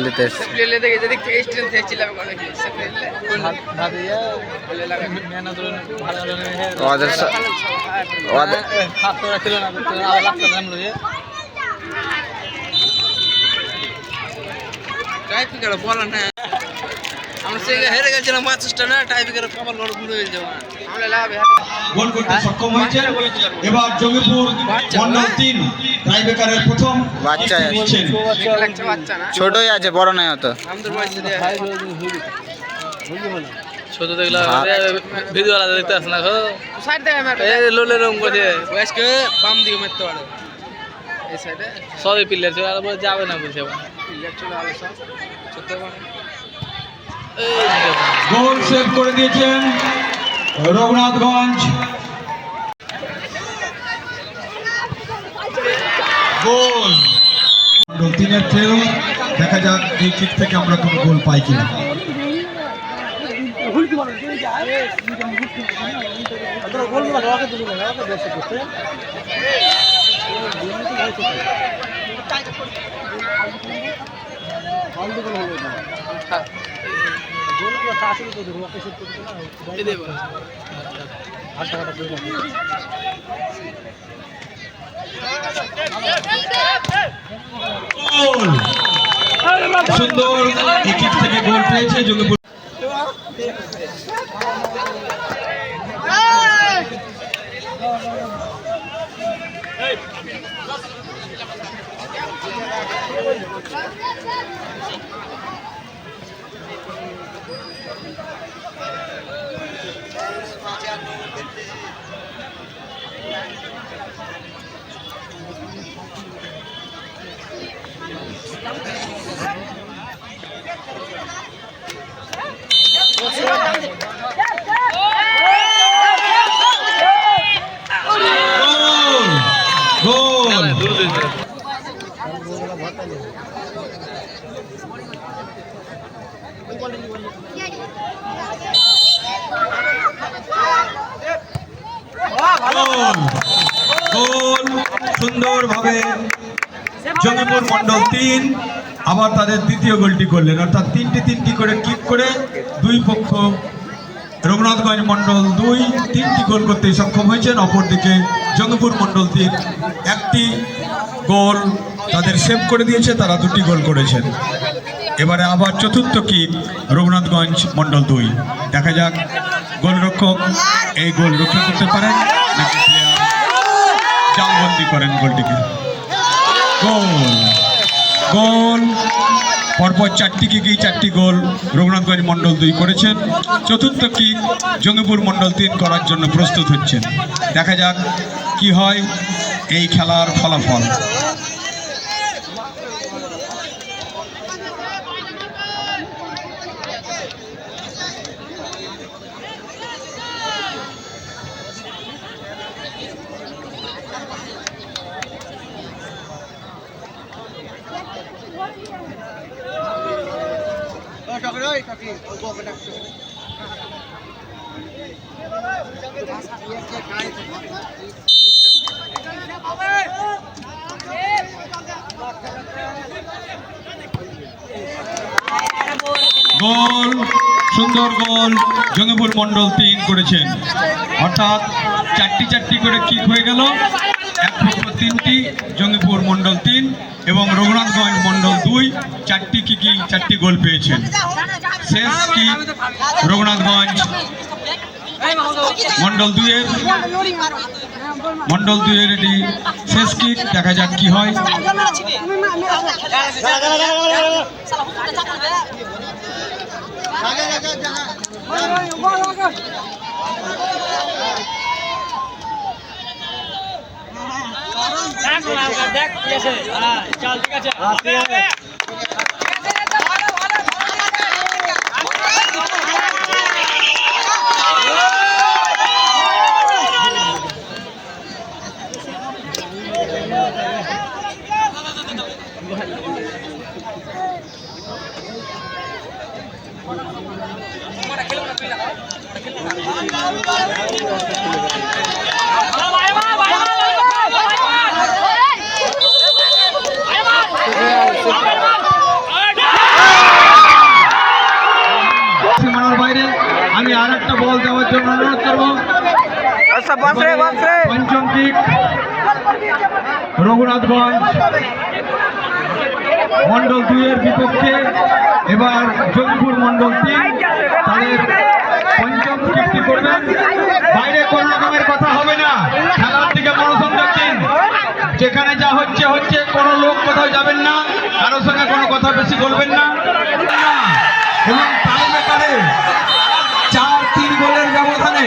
দিতে এসছে। হেরে গেছিলাম ম্যাচটা না, টাইব্রেকারে কপাল বড় গুঁড়ো হয়ে যাবে। গোল করতে সক্ষম হয়েছে। এবার জঙ্গিপুর মন্ডল 3 টাইব্রেকারের প্রথম বাচ্চা নিচ্ছেন। ছোটই আছে, বড় নয় অত। ছোট দেখলাম ভিডিও দেখতে আসে না গো, লোলে রং করে বয়স্কে বাম দিকে মারতে পারে। এই সাইডে সবই প্লেয়ার চলে আর যাবে না বলছে, প্লেয়ার চলে আলো সব ছোট মানে। গোল সেভ করে দিয়েছেন রঘুনাথগঞ্জ। গোল মন্ডল 3-এর খেল। দেখা যাক এই কিক থেকে আমরা কোনো গোল পাই কিনা। সুন্দর এই কিক থেকে গোল পেয়েছে জঙ্গিপুর। গোল সুন্দরভাবে জঙ্গিপুর মন্ডল 3 আবার তাদের দ্বিতীয় গোলটি করলেন, অর্থাৎ তিনটি করে কিক করে দুই পক্ষ রঘুনাথগঞ্জ মন্ডল 2 3টি গোল করতে সক্ষম হয়েছেন। অপরদিকে জঙ্গিপুর মন্ডল 3 একটি গোল তাদের সেভ করে দিয়েছে, তারা 2টি গোল করেছেন। এবারে আবার চতুর্থ কিক রঘুনাথগঞ্জ মন্ডল 2। দেখা যাক গোলরক্ষক এই গোল রক্ষা করতে পারেন নাকি প্লেয়ার জালবন্দি করেন গোলটিকে। গোল গোল পরপর 4টি কিকেই 4টি গোল রঘুনাথগঞ্জ মন্ডল 2 করেছেন। চতুর্থ কিক জঙ্গিপুর মন্ডল 3 করার জন্য প্রস্তুত হচ্ছেন। দেখা যাক কি হয় এই খেলার ফলাফল। গোল সুন্দর গোল জঙ্গিপুর মন্ডল 3 করেছেন, অর্থাৎ 4টি করে কিক হয়ে গেল। এক পক্ষ 3টি জঙ্গিপুর মন্ডল 3 এবং রঘুনাথগঞ্জ মন্ডল 2 4টি কিকেই 4টি গোল পেয়েছেন। শেষ কিক রঘুনাথগঞ্জ মন্ডল 2-এর এটি শেষ কিক। দেখা যাক কি হয়। চল ঠিক আছে। আর একটা বল দেওয়ার জন্য অনুরোধ করবো। পঞ্চম কিক রঘুনাথগঞ্জ মন্ডল 2 এর বিপক্ষে। এবার জঙ্গিপুর মন্ডল 3 তাদের পঞ্চম কিকটি করবেন। বাইরে কোনো রকমের কথা হবে না, খেলার দিকে মনোসংযোগ দিন। যেখানে যা হচ্ছে হচ্ছে, কোনো লোক কোথাও যাবেন না, কারোর সঙ্গে কোনো কথা বেশি বলবেন না। এবং টাই ব্রেকারে 4-3 গোলের ব্যবধানে